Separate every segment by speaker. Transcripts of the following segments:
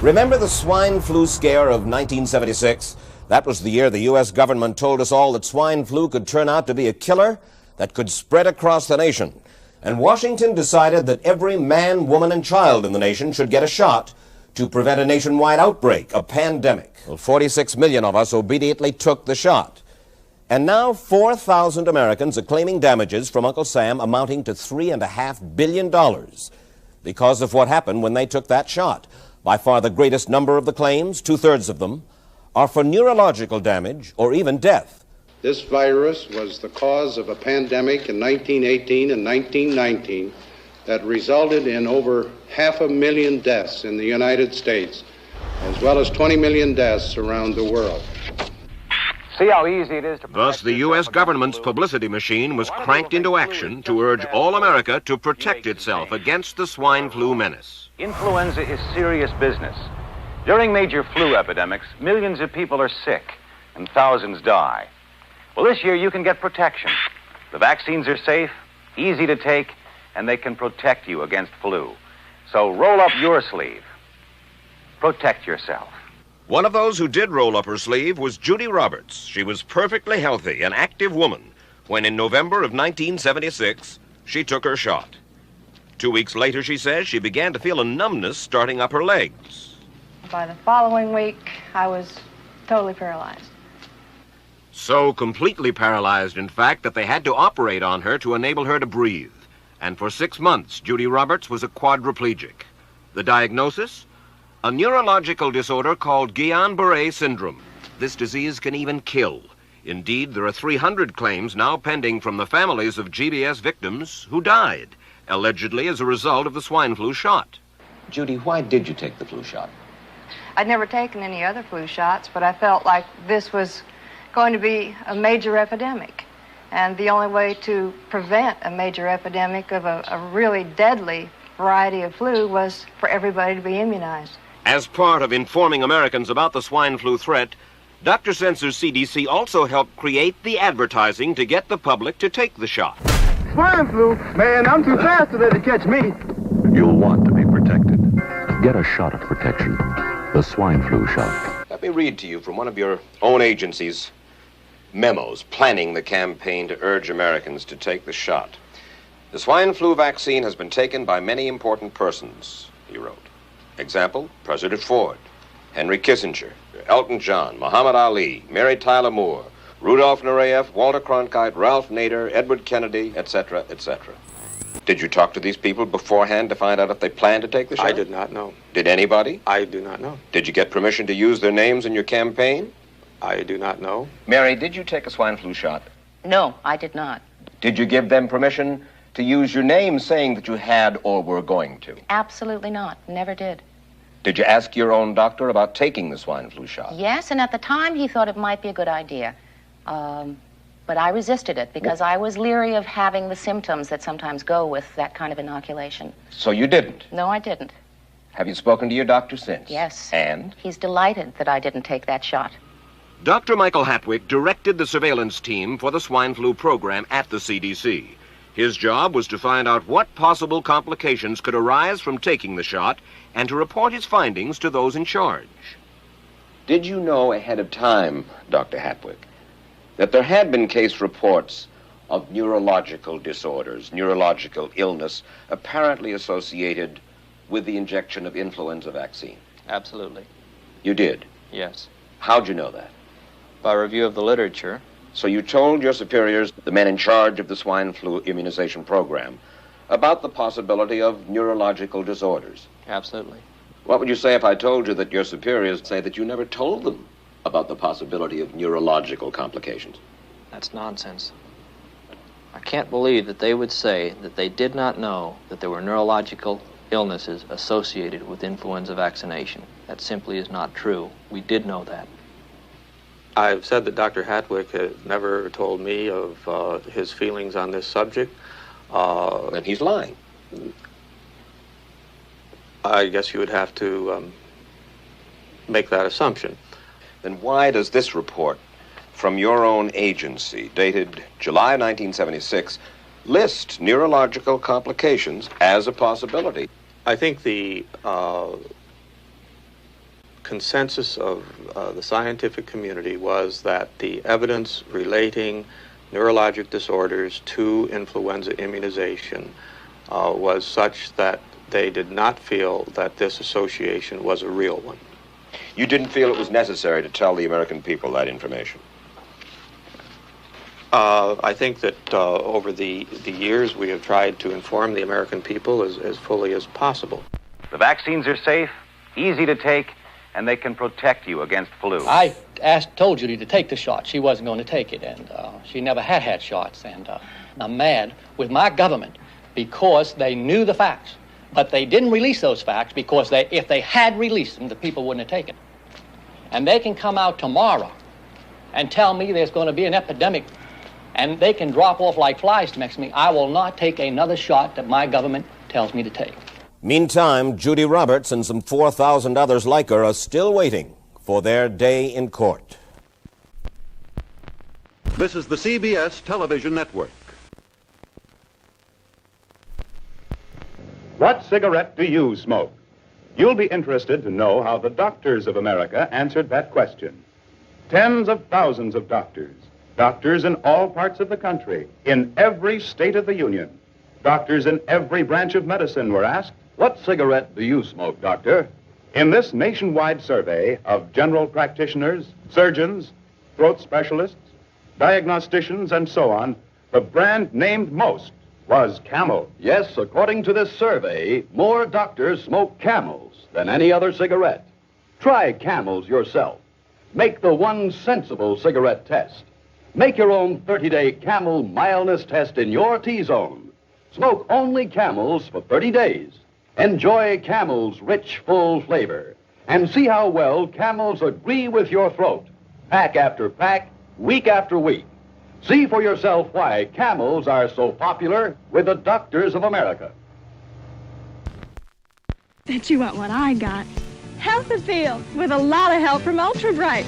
Speaker 1: Remember the swine flu scare of 1976? That was the year the U.S. government told us all that swine flu could turn out to be a killer that could spread across the nation. And Washington decided that every man, woman, and child in the nation should get a shot to prevent a nationwide outbreak, a pandemic. Well, 46 million of us obediently took the shot. And now 4,000 Americans are claiming damages from Uncle Sam amounting to $3.5 billion because of what happened when they took that shot. By far the greatest number of the claims, 2/3 of them, are for neurological damage or even death.
Speaker 2: This virus was the cause of a pandemic in 1918 and 1919 that resulted in over 500,000 deaths in the United States, as well as 20 million deaths around the world.
Speaker 3: See how easy it is to...
Speaker 4: Thus, the U.S. government's publicity machine was cranked into action to urge all America to protect itself against the swine flu menace.
Speaker 3: Influenza is serious business. During major flu epidemics, millions of people are sick and thousands die. Well, this year you can get protection. The vaccines are safe, easy to take, and they can protect you against flu. So roll up your sleeve. Protect yourself.
Speaker 4: One of those who did roll up her sleeve was Judy Roberts. She was perfectly healthy, an active woman, when in November of 1976, she took her shot. 2 weeks later, she says, she began to feel a numbness starting up her legs.
Speaker 5: By the following week, I was totally paralyzed.
Speaker 4: So completely paralyzed, in fact, that they had to operate on her to enable her to breathe. And for 6 months, Judy Roberts was a quadriplegic. The diagnosis? A neurological disorder called Guillain-Barré syndrome. This disease can even kill. Indeed, there are 300 claims now pending from the families of GBS victims who died, allegedly as a result of the swine flu shot.
Speaker 1: Judy, why did you take the flu shot?
Speaker 5: I'd never taken any other flu shots, but I felt like this was going to be a major epidemic. And the only way to prevent a major epidemic of a really deadly variety of flu was for everybody to be immunized.
Speaker 4: As part of informing Americans about the swine flu threat, Dr. Sensor's CDC also helped create the advertising to get the public to take the shot.
Speaker 6: Swine flu? Man, I'm too fast to let it catch me.
Speaker 7: You'll want to be protected. Get a shot of protection. The swine flu shot.
Speaker 1: Let me read to you from one of your own agency's memos planning the campaign to urge Americans to take the shot. The swine flu vaccine has been taken by many important persons, he wrote. Example, President Ford, Henry Kissinger, Elton John, Muhammad Ali, Mary Tyler Moore, Rudolph Nureyev, Walter Cronkite, Ralph Nader, Edward Kennedy, etc., etc. Did you talk to these people beforehand to find out if they planned to take the shot?
Speaker 2: I did not know.
Speaker 1: Did anybody?
Speaker 2: I do not know.
Speaker 1: Did you get permission to use their names in your campaign?
Speaker 2: I do not know.
Speaker 1: Mary, did you take a swine flu shot?
Speaker 8: No, I did not.
Speaker 1: Did you give them permission to use your name saying that you had or were going to?
Speaker 8: Absolutely not. Never did.
Speaker 1: Did you ask your own doctor about taking the swine flu shot?
Speaker 8: Yes, and at the time he thought it might be a good idea. But I resisted it because I was leery of having the symptoms that sometimes go with that kind of inoculation.
Speaker 1: So you didn't?
Speaker 8: No, I didn't.
Speaker 1: Have you spoken to your doctor since?
Speaker 8: Yes.
Speaker 1: And?
Speaker 8: He's delighted that I didn't take that shot.
Speaker 4: Dr. Michael Hatwick directed the surveillance team for the swine flu program at the CDC. His job was to find out what possible complications could arise from taking the shot and to report his findings to those in charge.
Speaker 1: Did you know ahead of time, Dr. Hatwick, that there had been case reports of neurological disorders, neurological illness, apparently associated with the injection of influenza vaccine?
Speaker 9: Absolutely.
Speaker 1: You did?
Speaker 9: Yes.
Speaker 1: How'd you know that?
Speaker 9: By review of the literature.
Speaker 1: So you told your superiors, the men in charge of the swine flu immunization program, about the possibility of neurological disorders?
Speaker 9: Absolutely.
Speaker 1: What would you say if I told you that your superiors say that you never told them about the possibility of neurological complications?
Speaker 9: That's nonsense. I can't believe that they would say that they did not know that there were neurological illnesses associated with influenza vaccination. That simply is not true. We did know that.
Speaker 2: I've said that Dr. Hatwick has never told me of his feelings on this subject.
Speaker 1: Then he's lying.
Speaker 2: I guess you would have to make that assumption.
Speaker 1: Then why does this report from your own agency, dated July 1976, list neurological complications as a possibility?
Speaker 2: I think the
Speaker 10: consensus of the scientific community was that the evidence relating neurologic disorders to influenza immunization was such that they did not feel that this association was a real one.
Speaker 4: You didn't feel it was necessary to tell the American people that information?
Speaker 10: I think that over the years we have tried to inform the American people as fully as possible.
Speaker 3: The vaccines are safe, easy to take, and they can protect you against flu.
Speaker 11: I told Judy to take the shot. She wasn't going to take it, and she never had shots. And I'm mad with my government because they knew the facts. But they didn't release those facts because if they had released them, the people wouldn't have taken it. And they can come out tomorrow and tell me there's going to be an epidemic, and they can drop off like flies next to me. I will not take another shot that my government tells me to take.
Speaker 1: Meantime, Judy Roberts and some 4,000 others like her are still waiting for their day in court.
Speaker 12: This is the CBS television network.
Speaker 13: What cigarette do you smoke? You'll be interested to know how the doctors of America answered that question. Tens of thousands of doctors in all parts of the country, in every state of the Union. Doctors in every branch of medicine were asked,
Speaker 12: "What cigarette do you smoke, doctor?"
Speaker 13: In this nationwide survey of general practitioners, surgeons, throat specialists, diagnosticians, and so on, the brand named most was Camel.
Speaker 12: Yes, according to this survey, more doctors smoke Camels than any other cigarette. Try Camels yourself. Make the one sensible cigarette test. Make your own 30-day Camel mildness test in your T-zone. Smoke only Camels for 30 days. Enjoy Camel's rich, full flavor. And see how well Camels agree with your throat. Pack after pack, week after week. See for yourself why Camels are so popular with the doctors of America.
Speaker 14: Bet you want what I got. Health appeal with a lot of help from Ultra Bright.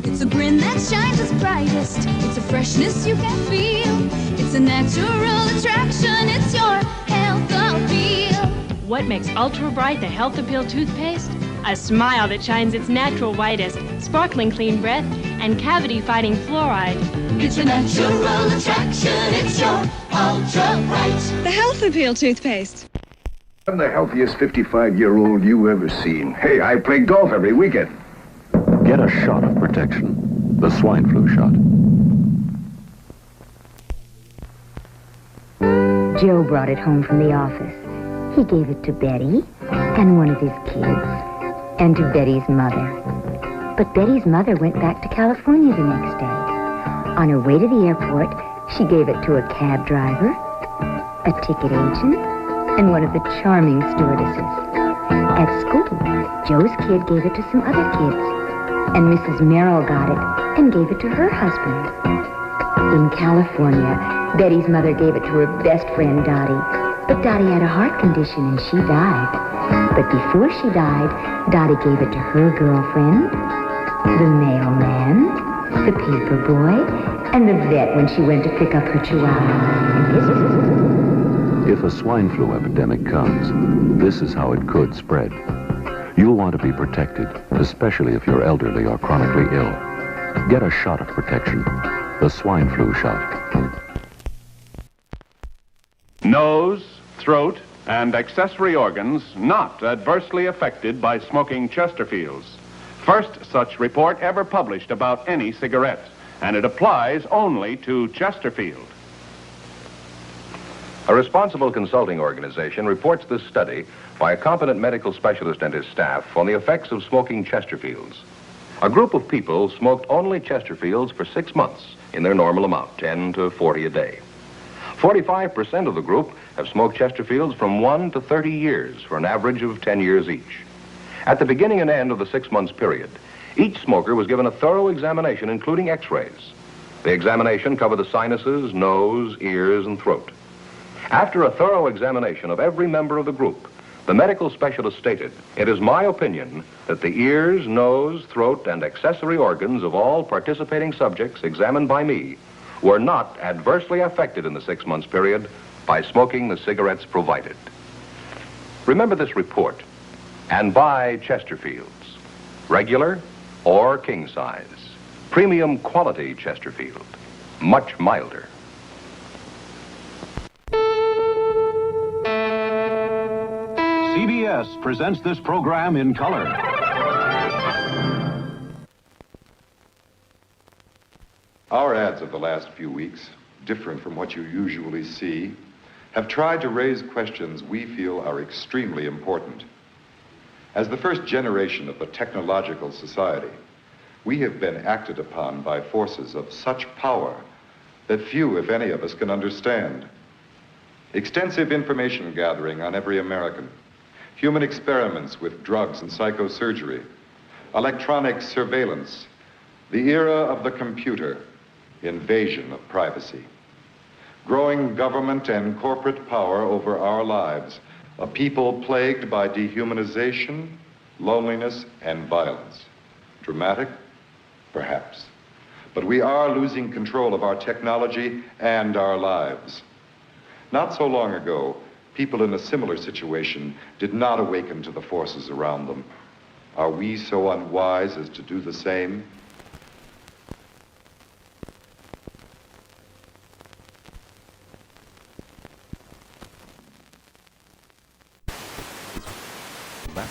Speaker 15: It's a grin that shines its brightest. It's a freshness you can feel. It's a natural attraction. It's your health appeal.
Speaker 16: What makes Ultra Bright the Health Appeal toothpaste? A smile that shines its natural whitest, sparkling clean breath, and cavity-fighting fluoride.
Speaker 15: It's a natural attraction. It's your Ultra Bright.
Speaker 14: The Health Appeal toothpaste.
Speaker 17: I'm the healthiest 55-year-old you ever seen. Hey, I play golf every weekend.
Speaker 7: Get a shot of protection. The swine flu shot.
Speaker 18: Joe brought it home from the office. He gave it to Betty and one of his kids, and to Betty's mother. But Betty's mother went back to California the next day. On her way to the airport, she gave it to a cab driver, a ticket agent, and one of the charming stewardesses. At school, Joe's kid gave it to some other kids, and Mrs. Merrill got it and gave it to her husband. In California, Betty's mother gave it to her best friend, Dottie. But Dottie had a heart condition and she died. But before she died, Dottie gave it to her girlfriend, the mailman, the paper boy, and the vet when she went to pick up her chihuahua.
Speaker 7: If a swine flu epidemic comes, this is how it could spread. You'll want to be protected, especially if you're elderly or chronically ill. Get a shot of protection, the swine flu shot.
Speaker 13: Nose, throat, and accessory organs not adversely affected by smoking Chesterfields. First such report ever published about any cigarette, and it applies only to Chesterfield.
Speaker 19: A responsible consulting organization reports this study by a competent medical specialist and his staff on the effects of smoking Chesterfields. A group of people smoked only Chesterfields for 6 months in their normal amount, 10 to 40 a day. 45% of the group have smoked Chesterfields from 1 to 30 years for an average of 10 years each. At the beginning and end of the 6 months period, each smoker was given a thorough examination, including x-rays. The examination covered the sinuses, nose, ears, and throat. After a thorough examination of every member of the group, the medical specialist stated, "It is my opinion that the ears, nose, throat, and accessory organs of all participating subjects examined by me were not adversely affected in the 6 months period by smoking the cigarettes provided." Remember this report and buy Chesterfields. regular or king size. Premium quality Chesterfield, much milder.
Speaker 20: CBS presents this program in color.
Speaker 21: Our ads of the last few weeks, different from what you usually see, have tried to raise questions we feel are extremely important. As the first generation of the technological society, we have been acted upon by forces of such power that few, if any of us, can understand. Extensive information gathering on every American, human experiments with drugs and psychosurgery, electronic surveillance, the era of the computer, invasion of privacy, growing government and corporate power over our lives, a people plagued by dehumanization, loneliness, and violence. Dramatic? Perhaps. But we are losing control of our technology and our lives. Not so long ago, people in a similar situation did not awaken to the forces around them. Are we so unwise as to do the same?
Speaker 7: Back